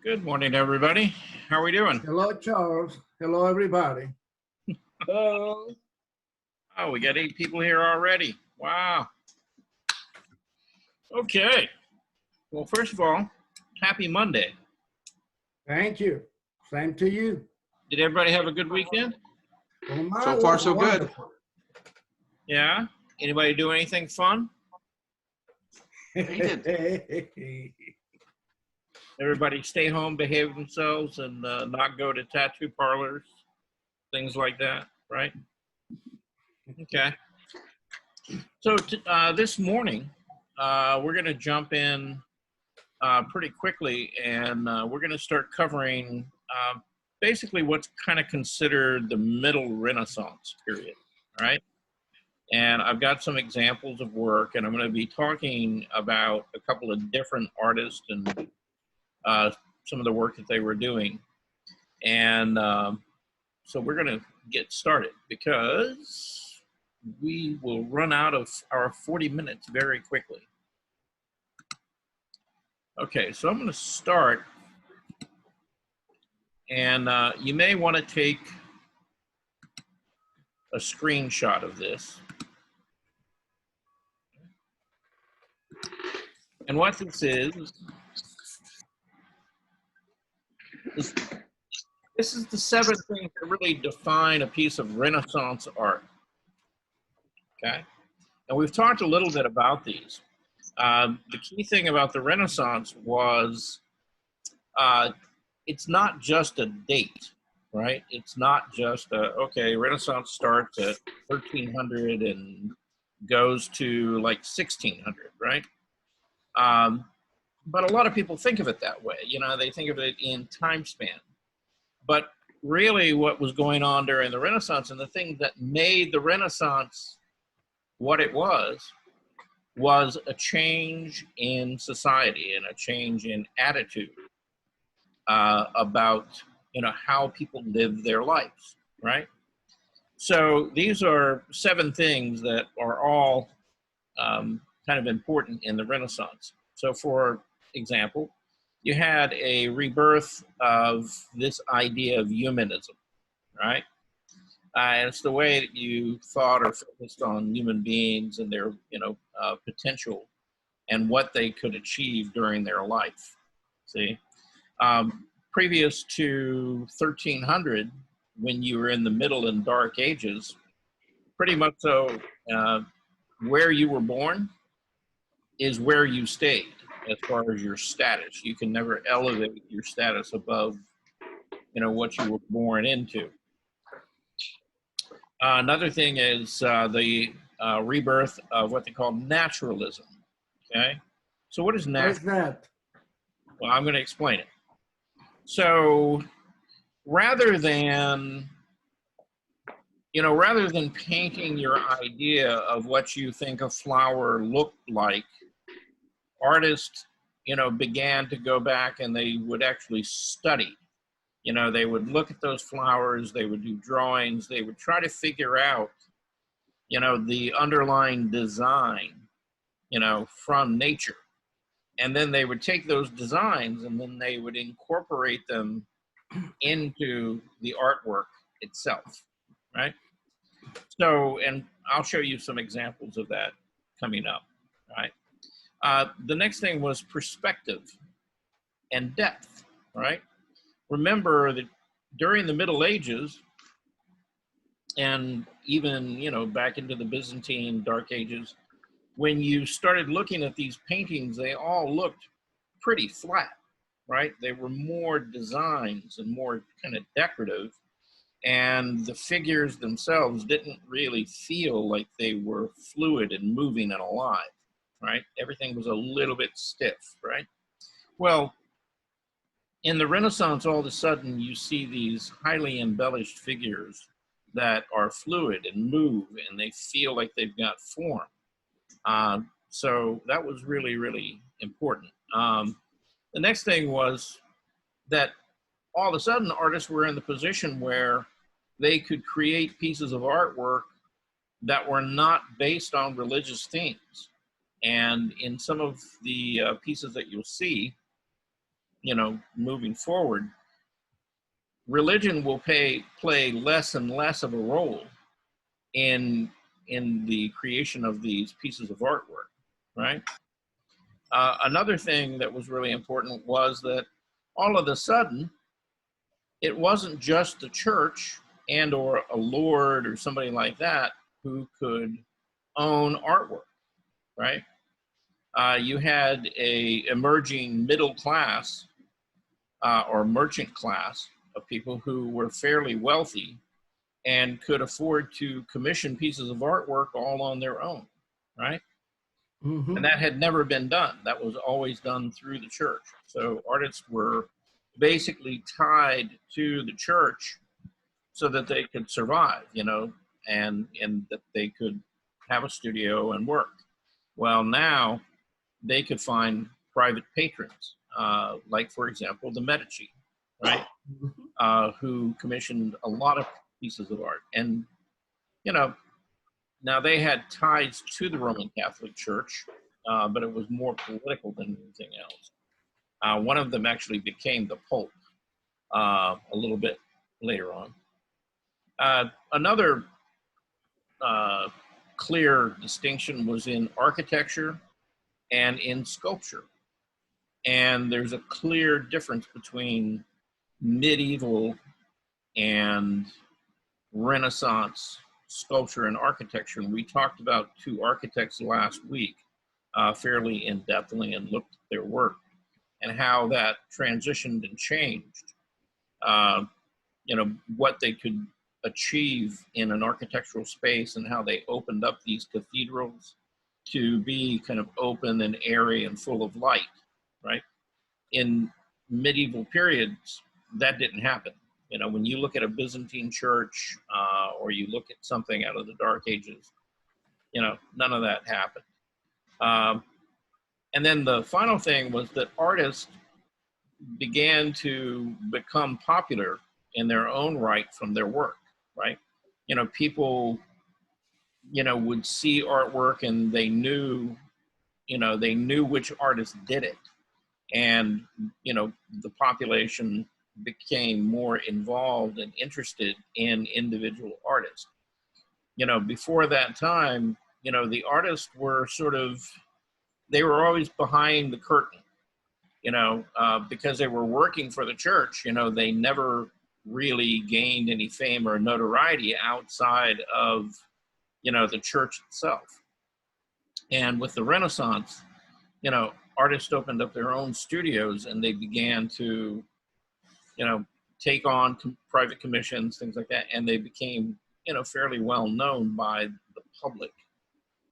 Good morning, everybody. How are we doing? Hello, Charles. Hello, everybody. Hello. Oh, we got 8 people here already. Wow. Okay. Well, first of all, happy Monday. Thank you. Same to you. Did everybody have a good weekend? Well, mine So far, was so good. wonderful. Yeah. Anybody do anything fun? Everybody stay home, behave themselves, and not go to tattoo parlors, things like that, right? Okay. So this morning, we're going to jump in pretty quickly, and we're going to start covering basically what's kind of considered the Middle Renaissance period, all right? And I've got some examples of work, and I'm going to be talking about a couple of different artists and some of the work that they were doing. And so we're going to get started because we will run out of our 40 minutes very quickly. Okay, so I'm going to start, and you may want to take a screenshot of this. And what this is this is the 7 things that really define a piece of Renaissance art. Okay, and we've talked a little bit about these. The key thing about the Renaissance was it's not just a date, right? It's not just okay, Renaissance starts at 1300 and goes to like 1600, right? But a lot of people think of it that way. You know, they think of it in time span. But really what was going on during the Renaissance, and the thing that made the Renaissance what it was a change in society and a change in attitude about, you know, how people live their lives, right? So these are 7 things that are all kind of important in the Renaissance. So for example, you had a rebirth of this idea of humanism, right? And it's the way that you thought or focused on human beings and their, you know, potential and what they could achieve during their life. See, previous to 1300, when you were in the Middle and Dark Ages, pretty much so, where you were born is where you stayed as far as your status. You can never elevate your status above, you know, what you were born into. Another thing is the rebirth of what they call naturalism. Okay, so what is Where's naturalism? that? Well, I'm going to explain it. So rather than, you know, rather than painting your idea of what you think a flower looked like, artists, you know, began to go back and they would actually study. You know, they would look at those flowers, they would do drawings, they would try to figure out, you know, the underlying design, you know, from nature. And then they would take those designs and then they would incorporate them into the artwork itself, right? So, and I'll show you some examples of that coming up, right? The next thing was perspective and depth, right? Remember that during the Middle Ages and even, you know, back into the Byzantine Dark Ages, when you started looking at these paintings, they all looked pretty flat, right? They were more designs and more kind of decorative, and the figures themselves didn't really feel like they were fluid and moving and alive, right? Everything was a little bit stiff, right? Well, in the Renaissance, all of a sudden you see these highly embellished figures that are fluid and move and they feel like they've got form. So that was really, really important. The next thing was that all of a sudden artists were in the position where they could create pieces of artwork that were not based on religious themes. And in some of the pieces that you'll see, moving forward, religion will play less and less of a role in the creation of these pieces of artwork, right? Another thing that was really important was that all of a sudden, it wasn't just the church and or a lord or somebody like that who could own artwork, right? You had a emerging middle class or merchant class of people who were fairly wealthy and could afford to commission pieces of artwork all on their own, right? Mm-hmm. And that had never been done. That was always done through the church. So artists were basically tied to the church so that they could survive, and that they could have a studio and work. Well, now they could find private patrons, like, for example, the Medici, right? Who commissioned a lot of pieces of art. And, now they had ties to the Roman Catholic Church, but it was more political than anything else. One of them actually became the Pope a little bit later on. Another clear distinction was in architecture and in sculpture. And there's a clear difference between medieval and Renaissance sculpture and architecture. And we talked about two architects last week fairly in-depthly and looked at their work and how that transitioned and changed, what they could achieve in an architectural space and how they opened up these cathedrals to be kind of open and airy and full of light, right? In medieval periods, that didn't happen. When you look at a Byzantine church or you look at something out of the Dark Ages, none of that happened. And then the final thing was that artists began to become popular in their own right from their work, right? People, would see artwork and they knew which artist did it. And, the population became more involved and interested in individual artists. Before that time, the artists were they were always behind the curtain, because they were working for the church. They never really gained any fame or notoriety outside of, the church itself. And with the Renaissance, artists opened up their own studios and they began to, take on private commissions, things like that. And they became, fairly well known by the public,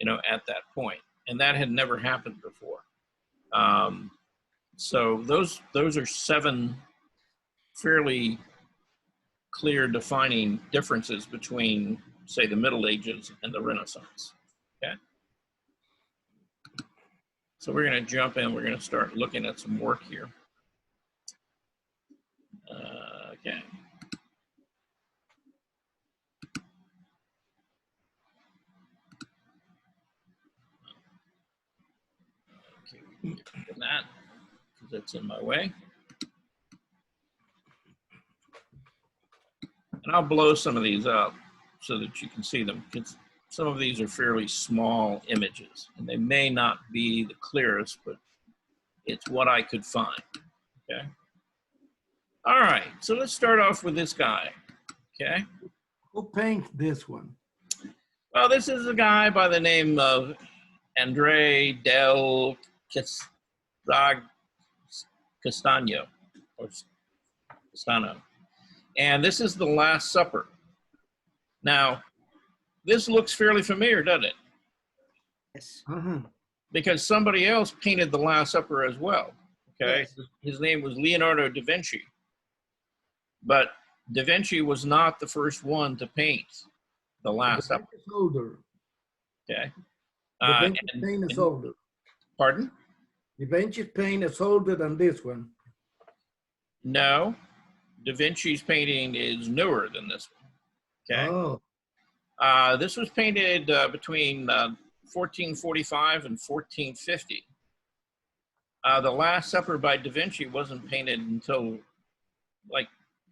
at that point. And that had never happened before. So those are 7 fairly clear defining differences between, say, the Middle Ages and the Renaissance. Okay. So we're going to jump in. We're going to start looking at some work here. Okay. Okay, we can get rid of that because that's in my way. And I'll blow some of these up so that you can see them, because some of these are fairly small images and they may not be the clearest, but it's what I could find. Okay. All right, so let's start off with this guy. Okay. Who painted this one? Well, this is a guy by the name of Andre del Castano, or Castano. And this is The Last Supper. Now, this looks fairly familiar, doesn't it? Yes. Because somebody else painted The Last Supper as well. Okay. Yes. His name was Leonardo da Vinci. But da Vinci was not the first one to paint The Last Supper. It's older. Okay. Da Vinci's paint is older. Pardon? Da Vinci's paint is older than this one. No. Da Vinci's painting is newer than this one. Okay. Oh, This was painted between 1445 and 1450. The Last Supper by Da Vinci wasn't painted until like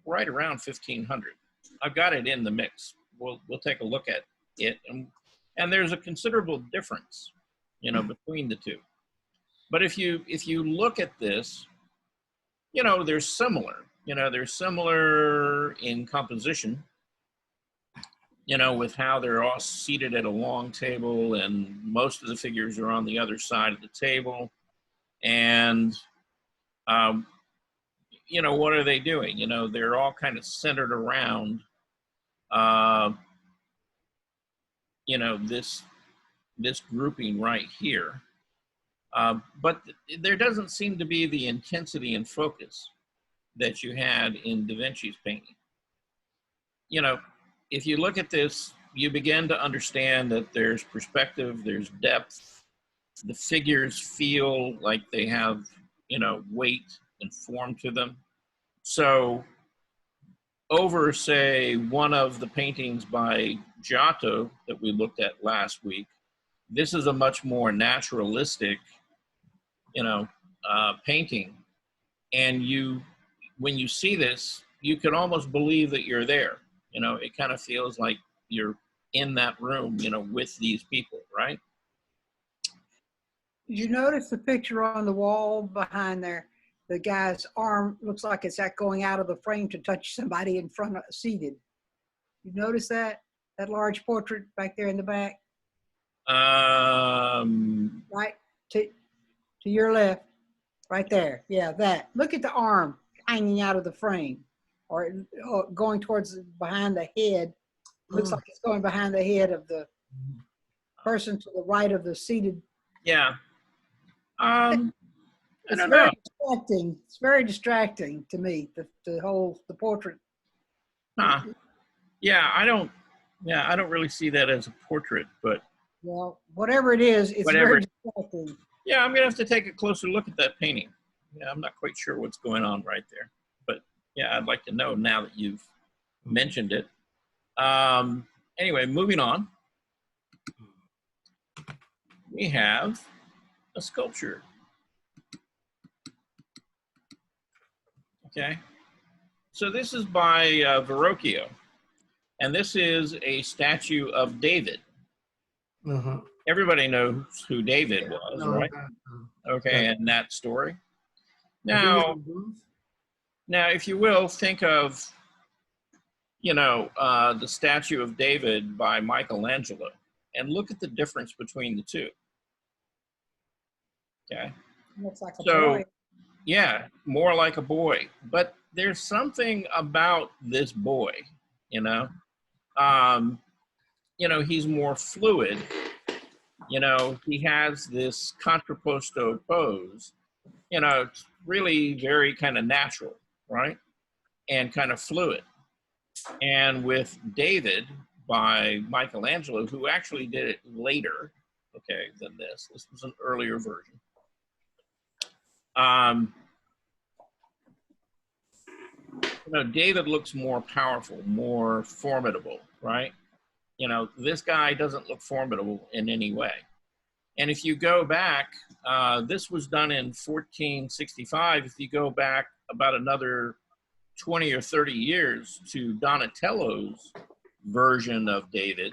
right around 1500. I've got it in the mix. We'll take a look at it, and there's a considerable difference, you know, between the two. But if you look at this, you know, they're similar. You know, they're similar in composition, you know, with how they're all seated at a long table and most of the figures are on the other side of the table. And, you know, what are they doing? You know, they're all kind of centered around, you know, this grouping right here. But there doesn't seem to be the intensity and focus that you had in Da Vinci's painting. You know, if you look at this, you begin to understand that there's perspective, there's depth. The figures feel like they have, you know, weight and form to them. So over, say, one of the paintings by Giotto that we looked at last week, this is a much more naturalistic, you know, painting. And when you see this, you can almost believe that you're there. You know, it kind of feels like you're in that room, you know, with these people, right? Did you notice the picture on the wall behind there? The guy's arm looks like it's going out of the frame to touch somebody in front of seated. You notice that? That large portrait back there in the back? Right to your left, right there. Yeah, that. Look at the arm hanging out of the frame or going towards behind the head. Looks like it's going behind the head of the person to the right of the seated. Yeah. I It's don't very know. distracting. It's very distracting to me, the portrait. Yeah, I don't really see that as a portrait, but Well, whatever it is, it's Whatever. very distracting. yeah, I'm gonna have to take a closer look at that painting. Yeah, I'm not quite sure what's going on right there, but yeah, I'd like to know now that you've mentioned it. Anyway, moving on. We have a sculpture. Okay, so this is by Verrocchio, and this is a statue of David. Uh-huh. Everybody knows who David was, No, right? Okay, yeah. and that story. I Now, think it's- if you will, think of, you know, the statue of David by Michelangelo, and look at the difference between the two. Okay, Looks like a so boy. yeah, more like a boy, but there's something about this boy, you know. You know, he's more fluid. You know, he has this contrapposto pose. You know, it's really very kind of natural, right? And kind of fluid. And with David by Michelangelo, who actually did it later, okay, than this. This was an earlier version. You know, David looks more powerful, more formidable, right? You know, this guy doesn't look formidable in any way. And if you go back, this was done in 1465. If you go back about another 20 or 30 years to Donatello's version of David,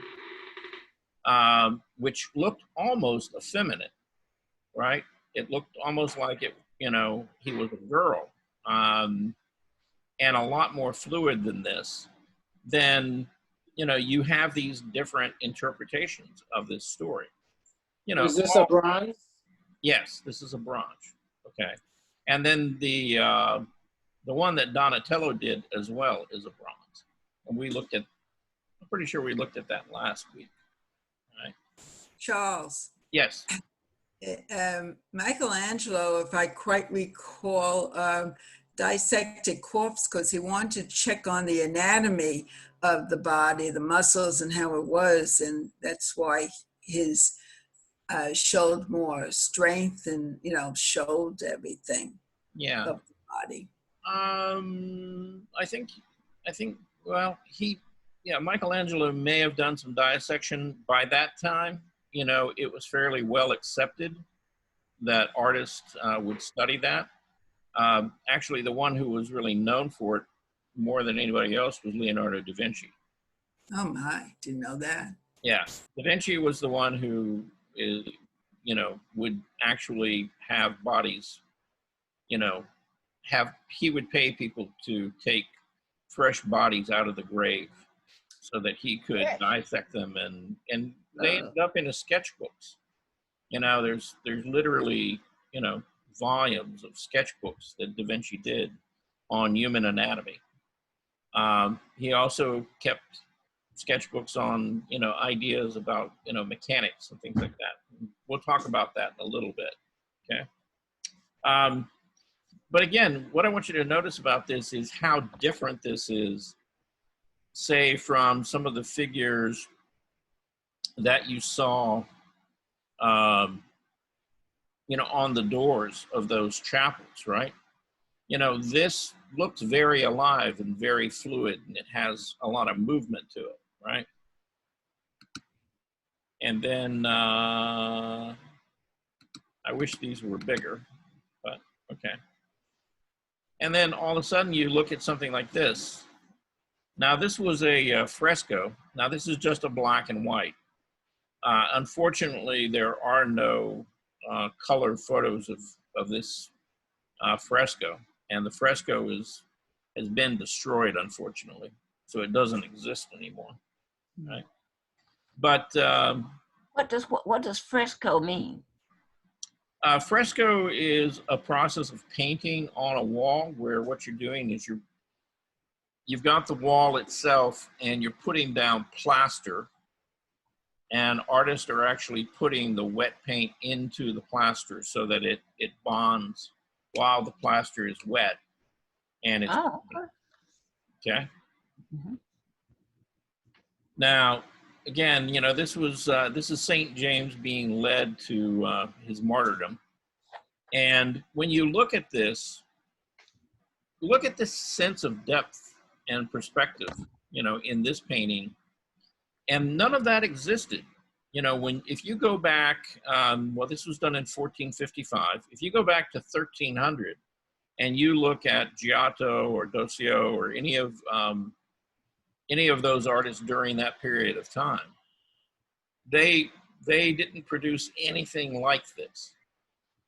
which looked almost effeminate, right? It looked almost like it, you know, he was a girl, and a lot more fluid than this. Then, you know, you have these different interpretations of this story. You know, is this a bronze? yes, this is a bronze. Okay, and then the one that Donatello did as well is a bronze, and we looked at. I'm pretty sure we looked at that last week. All right. Charles, Yes. Michelangelo, if I quite recall, dissected corpse because he wanted to check on the anatomy of the body, the muscles and how it was. And that's why his showed more strength and, you know, showed everything Yeah. of the body. I think, well, Michelangelo may have done some dissection by that time. You know, it was fairly well accepted that artists would study that. Actually, the one who was really known for it more than anybody else was Leonardo da Vinci. Oh my, didn't know that. Yeah, Da Vinci was the one who is, would actually have bodies, he would pay people to take fresh bodies out of the grave so that he could dissect them, and they ended up in his sketchbooks. There's literally, volumes of sketchbooks that Da Vinci did on human anatomy. He also kept sketchbooks on, ideas about, mechanics and things like that. We'll talk about that in a little bit, okay? But again, what I want you to notice about this is how different this is, say, from some of the figures that you saw, on the doors of those chapels, right? This looks very alive and very fluid, and it has a lot of movement to it, right? And then, I wish these were bigger, but okay. And then all of a sudden you look at something like this. Now this was a fresco. Now this is just a black and white. Unfortunately, there are no color photos of this fresco, and the fresco has been destroyed, unfortunately, so it doesn't exist anymore, right? But what does fresco mean? Fresco is a process of painting on a wall where what you're doing is you've got the wall itself and you're putting down plaster, and artists are actually putting the wet paint into the plaster so that it bonds while the plaster is wet, and it's okay. Mm-hmm. Now, again, this is St. James being led to his martyrdom. And when you look at this sense of depth and perspective, in this painting, and none of that existed. If you go back, this was done in 1455. If you go back to 1300 and you look at Giotto or Dossio or any of those artists during that period of time, they didn't produce anything like this.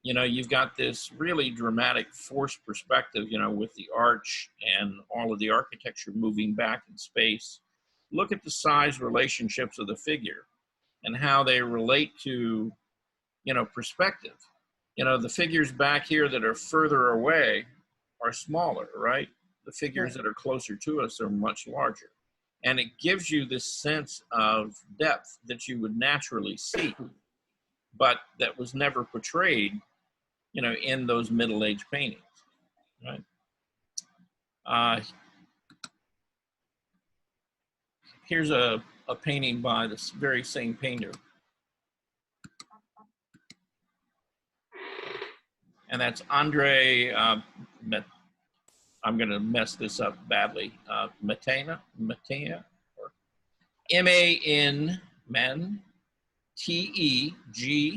You've got this really dramatic forced perspective, with the arch and all of the architecture moving back in space. Look at the size relationships of the figure and how they relate to, perspective. The figures back here that are further away are smaller, right? The figures that are closer to us are much larger. And it gives you this sense of depth that you would naturally see, but that was never portrayed, in those Middle Age paintings, right? Here's a painting by this very same painter. And that's Andre, I'm going to mess this up badly, Matena, or M-A-N, men, Tegna.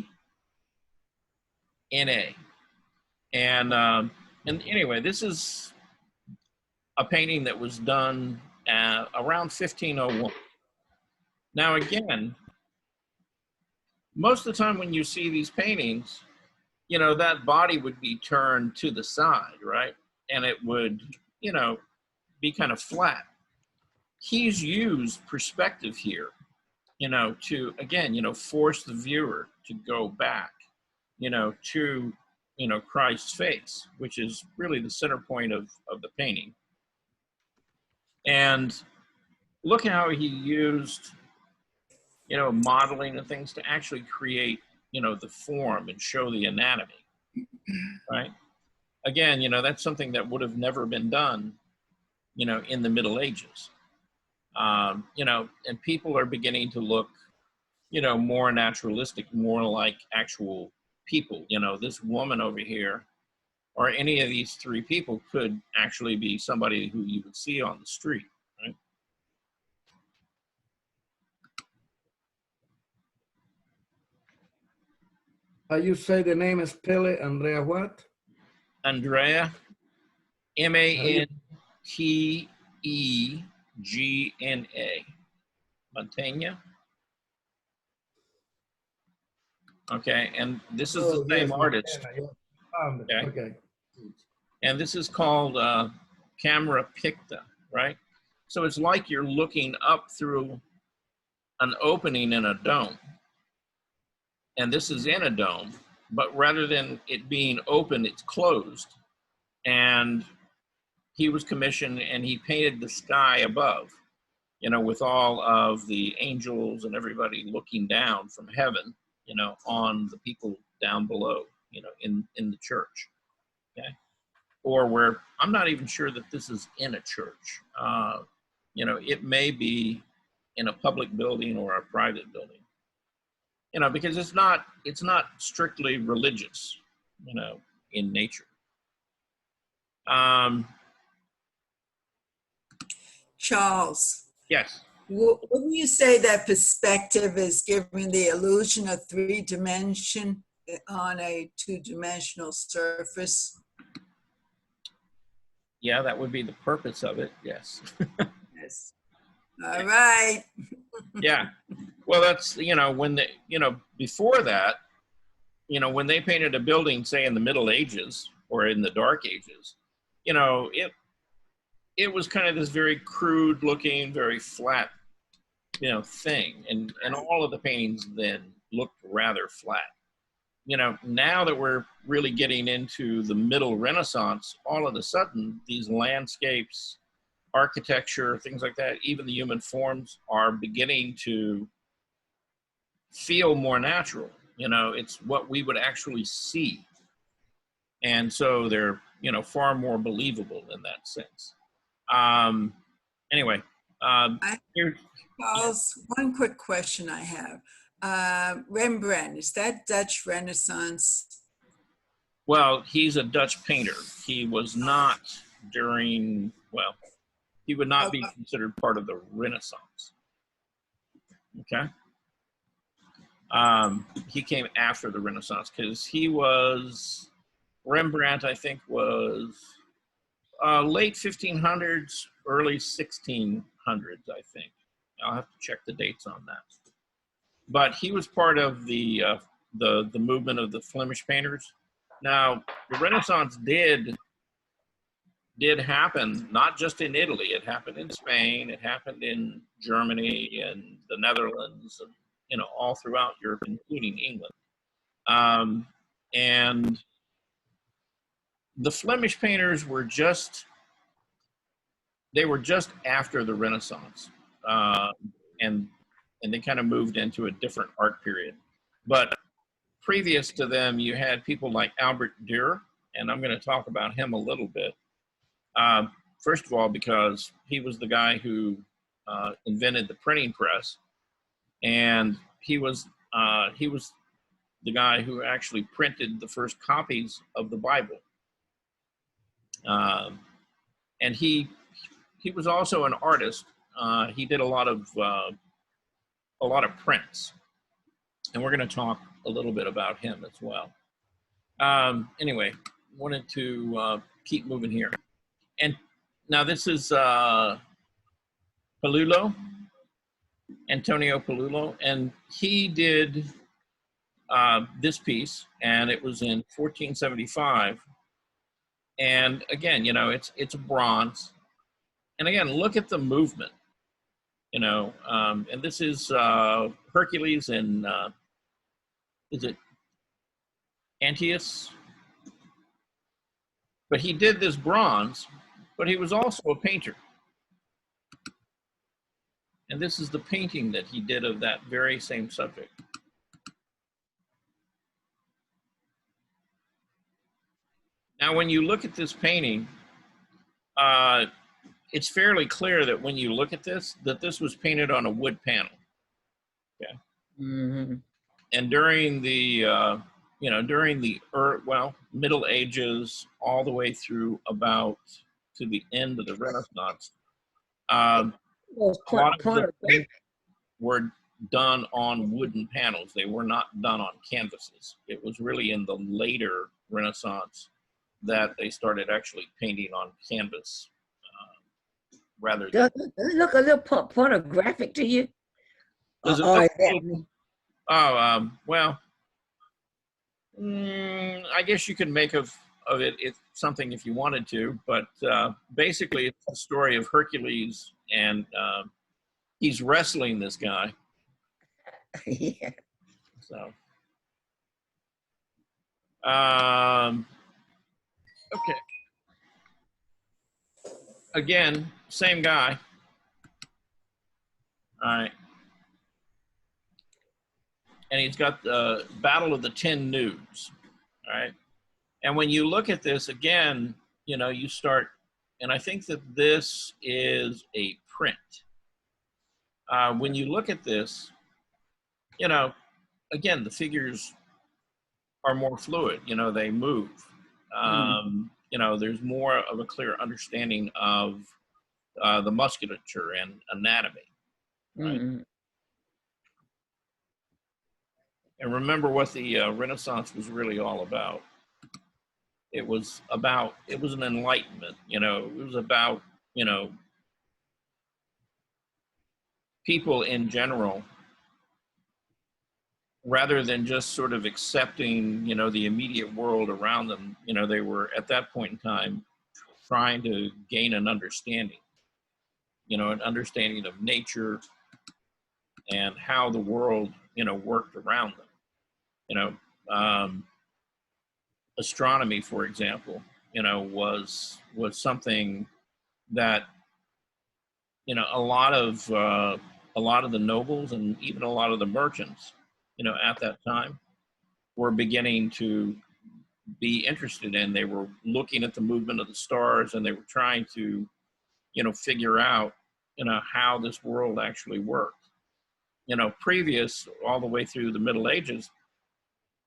And anyway, this is a painting that was done around 1501. Now again, most of the time when you see these paintings, that body would be turned to the side, right? And it would, be kind of flat. He's used perspective here, to, again, force the viewer to go back, to, Christ's face, which is really the center point of the painting. And look how he used, modeling and things to actually create, the form and show the anatomy, right? Again, that's something that would have never been done, in the Middle Ages. And people are beginning to look, more naturalistic, more like actual people. This woman over here, or any of these three people, could actually be somebody who you would see on the street, right? You say the name is Pele Andrea what? Andrea, Mantegna. Mantegna. Okay, and this is the Oh, same yes, artist. Montana, yes. Found it. Okay. Okay. And this is called Camera Picta, right? So it's like you're looking up through an opening in a dome. And this is in a dome, but rather than it being open, it's closed. And he was commissioned and he painted the sky above, you know, with all of the angels and everybody looking down from heaven, you know, on the people down below, you know, in the church. Okay. Or where I'm not even sure that this is in a church. You know, it may be in a public building or a private building. You know, because it's not strictly religious, you know, in nature. Charles, Yes. wouldn't you say that perspective is giving the illusion of 3-dimension on a 2-dimensional surface? Yeah, that would be the purpose of it. Yes. Yes. All right. Yeah. Well, that's, you know, when they, you know, before that, you know, when they painted a building, say in the Middle Ages or in the Dark Ages, you know, it was kind of this very crude looking, very flat, you know, thing. And all of the paintings then looked rather flat. You know, now that we're really getting into the Middle Renaissance, all of a sudden, these landscapes, architecture, things like that, even the human forms are beginning to feel more natural. You know, it's what we would actually see. And so they're, you know, far more believable in that sense. Anyway, here, Charles, one quick question I have. Rembrandt, is that Dutch Renaissance? well, he's a Dutch painter. He was not during, well, he would not be considered part of the Renaissance. Okay. He came after the Renaissance because he was, Rembrandt, I think, was late 1500s, early 1600s, I think. I'll have to check the dates on that. But he was part of the movement of the Flemish painters. Now, the Renaissance did happen, not just in Italy. It happened in Spain. It happened in Germany and the Netherlands, and, you know, all throughout Europe, including England. And the Flemish painters were just after the Renaissance, and they kind of moved into a different art period. But previous to them, you had people like Albert Dürer, and I'm going to talk about him a little bit. First of all, because he was the guy who invented the printing press, and he was the guy who actually printed the first copies of the Bible. And he was also an artist. He did a lot of prints, and we're going to talk a little bit about him as well. Anyway, wanted to keep moving here. And now this is Paolulo, Antonio Paolulo, and he did this piece, and it was in 1475. And again, you know, it's a bronze. And again, look at the movement, you know, and this is Hercules and is it Antiochus? But he did this bronze, but he was also a painter. And this is the painting that he did of that very same subject. Now, when you look at this painting, it's fairly clear that when you look at this, that this was painted on a wood panel. Okay. Mm-hmm. And during the, Middle Ages, all the way through about to the end of the Renaissance, a lot of the were done on wooden panels. They were not done on canvases. It was really in the later Renaissance that they started actually painting on canvas rather than. Does it look a little pornographic to you? Does it Or look is that- Oh, well, I guess you could make of it something if you wanted to, but basically it's the story of Hercules, and he's wrestling this guy. yeah. So, okay. Again, same guy. All right. And he's got the Battle of the 10 Nudes. All right. And when you look at this again, you know, you start, and I think that this is a print. When you look at this, you know, again, the figures are more fluid, you know, they move. You know, there's more of a clear understanding of the musculature and anatomy. Right. Mhm. And remember what the Renaissance was really all about. It was an enlightenment, you know, it was about, you know, people in general, rather than just sort of accepting, you know, the immediate world around them. You know, they were at that point in time trying to gain an understanding, you know, an understanding of nature and how the world, you know, worked around them. You know, astronomy, for example, you know, was something that, you know, a lot of the nobles and even a lot of the merchants, you know, at that time were beginning to be interested in. They were looking at the movement of the stars, and they were trying to, you know, figure out, you know, how this world actually worked. You know, previous all the way through the Middle Ages,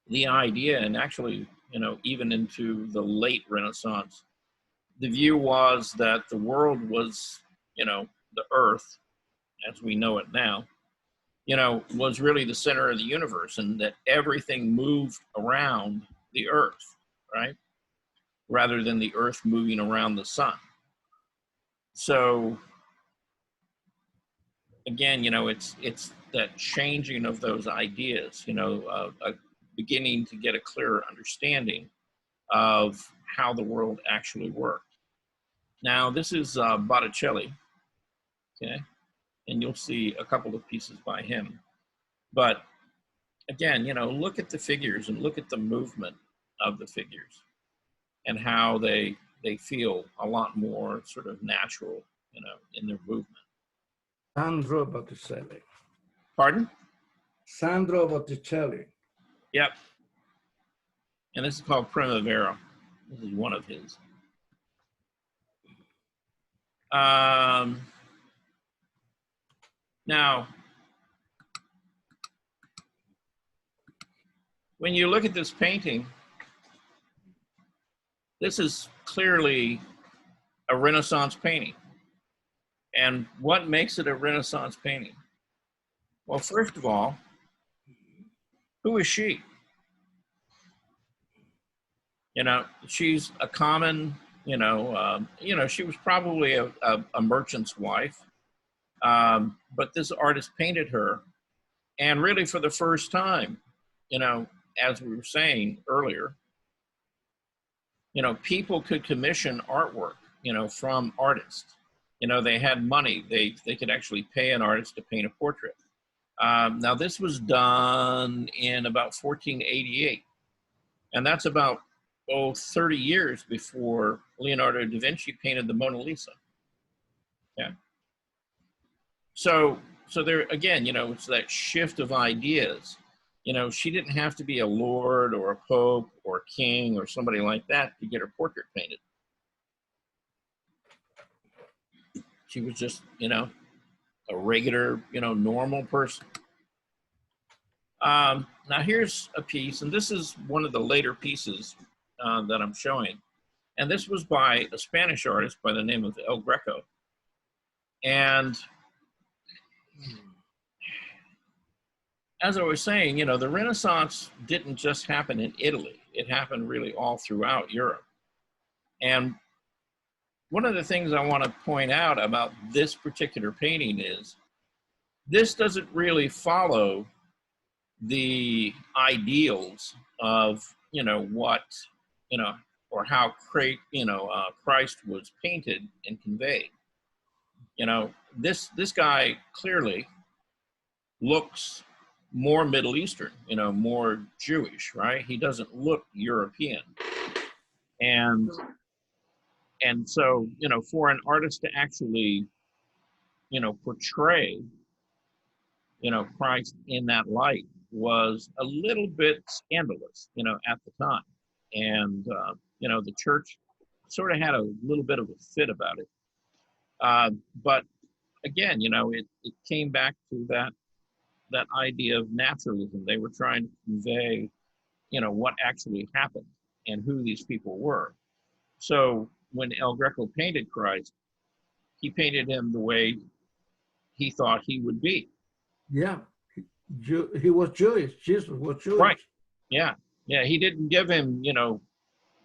the idea, and actually, you know, even into the late Renaissance, the view was that the world was, you know, the earth as we know it now, you know, was really the center of the universe, and that everything moved around the earth, right? Rather than the earth moving around the sun. So again, you know, it's that changing of those ideas, you know, beginning to get a clearer understanding of how the world actually worked. Now, this is Botticelli, okay? And you'll see a couple of pieces by him. But again, you know, look at the figures and look at the movement of the figures and how they feel a lot more sort of natural, you know, in their movement. Sandro Botticelli. Pardon? Sandro Botticelli. Yep. And this is called Primavera. This is one of his. Now, when you look at this painting, this is clearly a Renaissance painting. And what makes it a Renaissance painting? Well, first of all, who is she? You know, she's a common, you know, she was probably a merchant's wife, but this artist painted her, and really for the first time, you know, as we were saying earlier, you know, people could commission artwork, you know, from artists. You know, they had money; they could actually pay an artist to paint a portrait. Now, this was done in about 1488, and that's about 30 years before Leonardo da Vinci painted the Mona Lisa. Yeah. So there again, you know, it's that shift of ideas. You know, she didn't have to be a lord or a pope or a king or somebody like that to get her portrait painted. She was just, you know, a regular, you know, normal person. Now here's a piece, and this is one of the later pieces that I'm showing. And this was by a Spanish artist by the name of El Greco. And as I was saying, you know, the Renaissance didn't just happen in Italy. It happened really all throughout Europe. And one of the things I want to point out about this particular painting is this doesn't really follow the ideals of, you know, what, you know, or how Christ was painted and conveyed. You know, this guy clearly looks more Middle Eastern, you know, more Jewish, right? He doesn't look European. And so, you know, for an artist to actually, you know, portray, you know, Christ in that light was a little bit scandalous, you know, at the time. And, you know, the church sort of had a little bit of a fit about it. But again, you know, it came back to that idea of naturalism. They were trying to convey, you know, what actually happened and who these people were. So when El Greco painted Christ, he painted him the way he thought he would be. Yeah, he was Jewish. Jesus was Jewish. Right. Yeah. Yeah. He didn't give him, you know,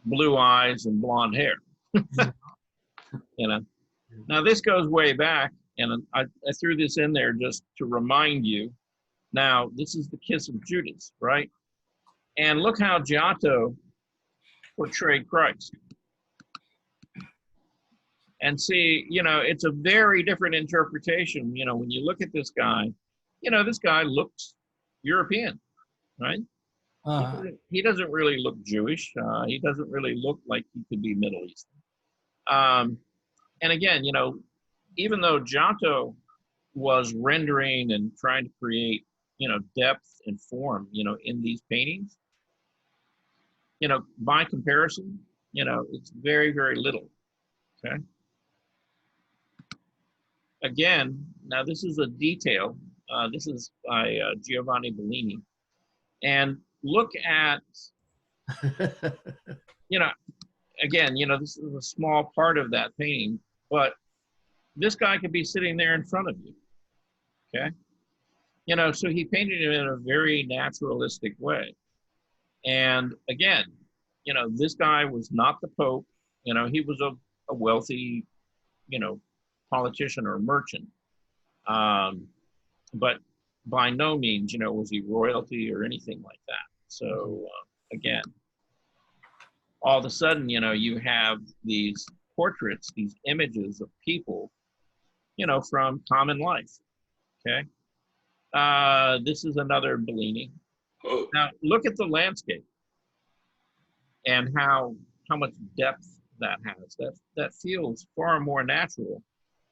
blue eyes and blonde hair. You know. Now this goes way back, and I threw this in there just to remind you. Now this is the Kiss of Judas, right? And look how Giotto portrayed Christ. And see, you know, it's a very different interpretation. You know, when you look at this guy, you know, this guy looks European, right? He doesn't really look Jewish. He doesn't really look like he could be Middle Eastern. And again, you know, even though Giotto was rendering and trying to create, you know, depth and form, you know, in these paintings, you know, by comparison, you know, it's very, very little, okay? Again, now this is a detail. This is by Giovanni Bellini. And look at, you know, again, you know, this is a small part of that painting, but this guy could be sitting there in front of you, okay? You know, so he painted him in a very naturalistic way. And again, you know, this guy was not the Pope. You know, he was a wealthy, you know, politician or merchant. But by no means, you know, was he royalty or anything like that. So again, all of a sudden, you know, you have these portraits, these images of people, you know, from common life, okay? This is another Bellini. Now, look at the landscape and how much depth that has. That feels far more natural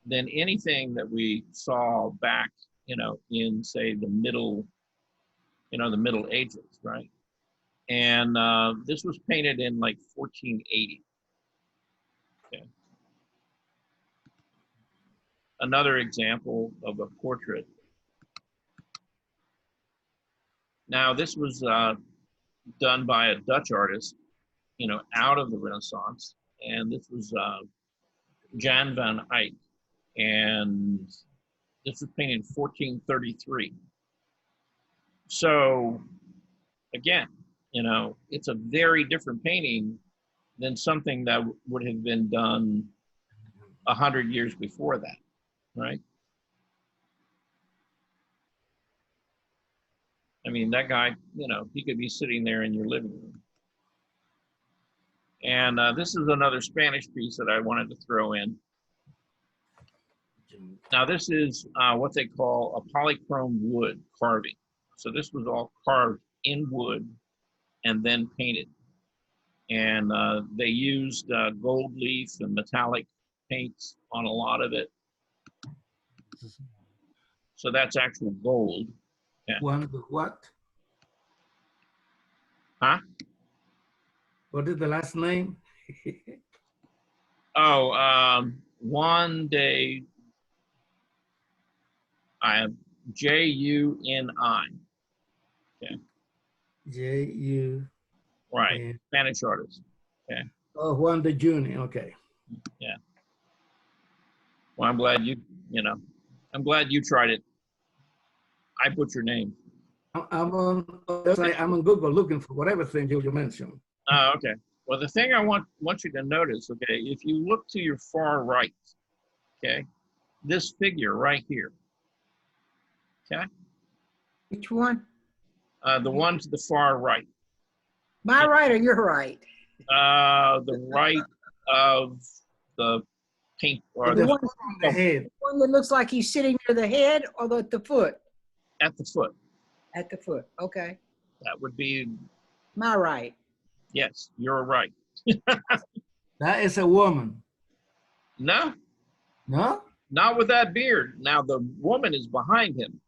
than anything that we saw back, you know, in, say, the Middle Ages, right? And this was painted in like 1480. Okay. Another example of a portrait. Now, this was done by a Dutch artist, you know, out of the Renaissance. And this was Jan van Eyck. And this was painted in 1433. So, again, you know, it's a very different painting than something that would have been done 100 years before that, right? I mean, that guy, you know, he could be sitting there in your living room. And this is another Spanish piece that I wanted to throw in. Now, this is what they call a polychrome wood carving. So this was all carved in wood and then painted. And they used gold leaf and metallic paints on a lot of it. So that's actual gold. Yeah. What? Huh? What is the last name? Oh, Juan de Juni. Okay. J-U. Right. Spanish artist. Okay. Oh, Juan de Juni. Okay. Yeah. Well, I'm glad you know, I'm glad you tried it. I put your name. I'm on I'm on Google looking for whatever thing you mentioned. Oh, okay. Well, the thing I want you to notice, okay, if you look to your far right, okay, this figure right here, okay, Which one? the one to the far right, My right or your right? the right of the paint or The the, one, The head. one that looks like he's sitting near the head or the foot? at the foot. At the foot. Okay. That would be, My right. yes, you're right. That is a woman. No, No? not with that beard. Now the woman is behind him,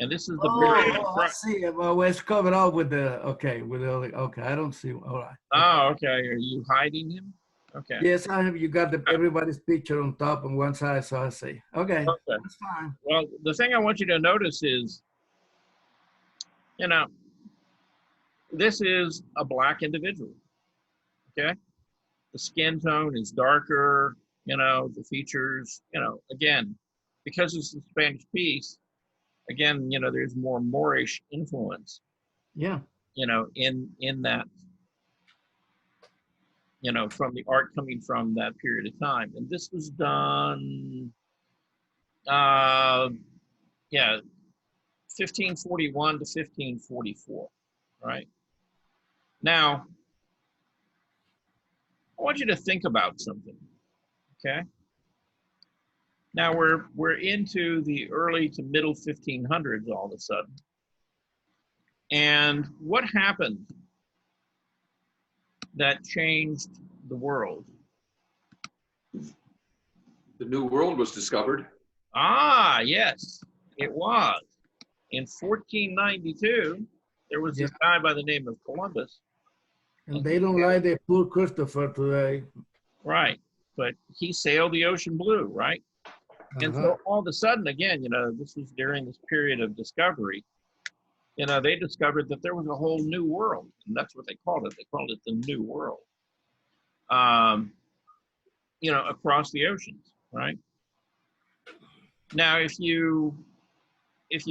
and this is the beard in Oh, I front. see. Well, it's covered up with the, okay, okay, I don't see. All right. Oh, okay. Are you hiding him? Okay. Yes, I have. You got everybody's picture on top on one side, so I see. Okay, Okay. that's fine. Well, the thing I want you to notice is, you know, this is a black individual. Okay. The skin tone is darker, you know, the features, you know, again, because it's a Spanish piece, again, you know, there's more Moorish influence, Yeah. you know, in that, you know, from the art coming from that period of time. And this was done, yeah, 1541 to 1544, right? Now, I want you to think about something, okay? Now we're into the early to middle 1500s all of a sudden. And what happened that changed the world? The New World was discovered. Ah, yes, it was. In 1492, there was this guy by the name of Columbus. And they don't like the poor Christopher today. Right, but he sailed the ocean blue, right? And so all of a sudden, again, you know, this was during this period of discovery, you know, they discovered that there was a whole new world, and that's what they called it. They called it the New World, you know, across the oceans, right? Now, if you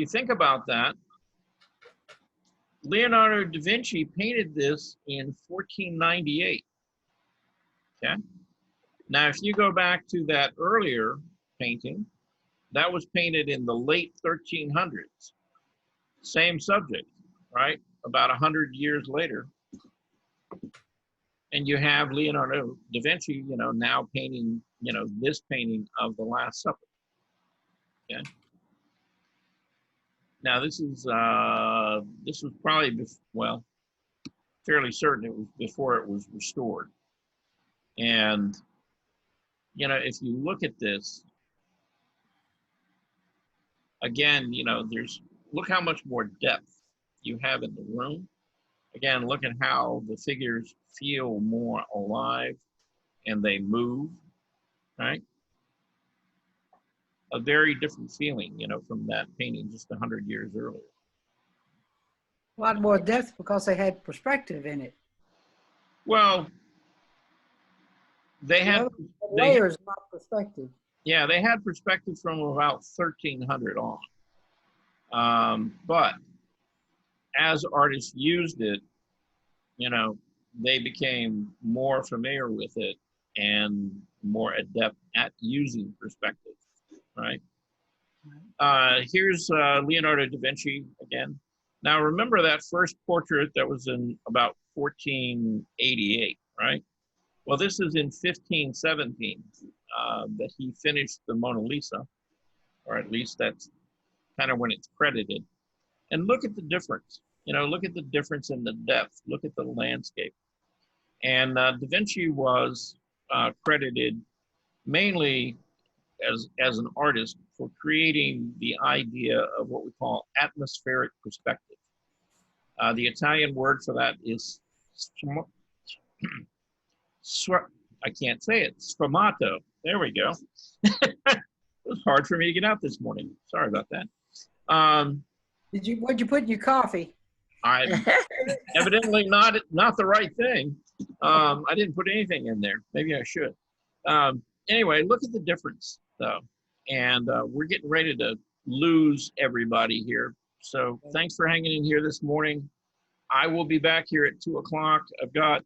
think about that, Leonardo da Vinci painted this in 1498, okay? Now, if you go back to that earlier painting, that was painted in the late 1300s. Same subject, right? About 100 years later. And you have Leonardo da Vinci, you know, now painting, you know, this painting of the Last Supper. Okay. Now this was probably, well, fairly certain it was before it was restored. And, you know, if you look at this, again, you know, look how much more depth you have in the room. Again, look at how the figures feel more alive and they move, right? A very different feeling, you know, from that painting just 100 years earlier. A lot more depth because they had perspective in it. Well, they had Layers, not perspective. yeah, they had perspective from about 1300 on. But as artists used it, you know, they became more familiar with it and more adept at using perspective, right? Here's Leonardo da Vinci again. Now remember that first portrait that was in about 1488, right? Well, this is in 1517 that he finished the Mona Lisa, or at least that's kind of when it's credited. And look at the difference. You know, look at the difference in the depth. Look at the landscape. And Da Vinci was credited mainly as an artist for creating the idea of what we call atmospheric perspective. The Italian word for that is I can't say it, sfumato. There we go. It was hard for me to get out this morning. Sorry about that. What'd you put in your coffee? I evidently not the right thing. I didn't put anything in there. Maybe I should. Anyway, look at the difference though. And we're getting ready to lose everybody here So thanks for hanging in here this morning. I will be back here at 2 o'clock. I've got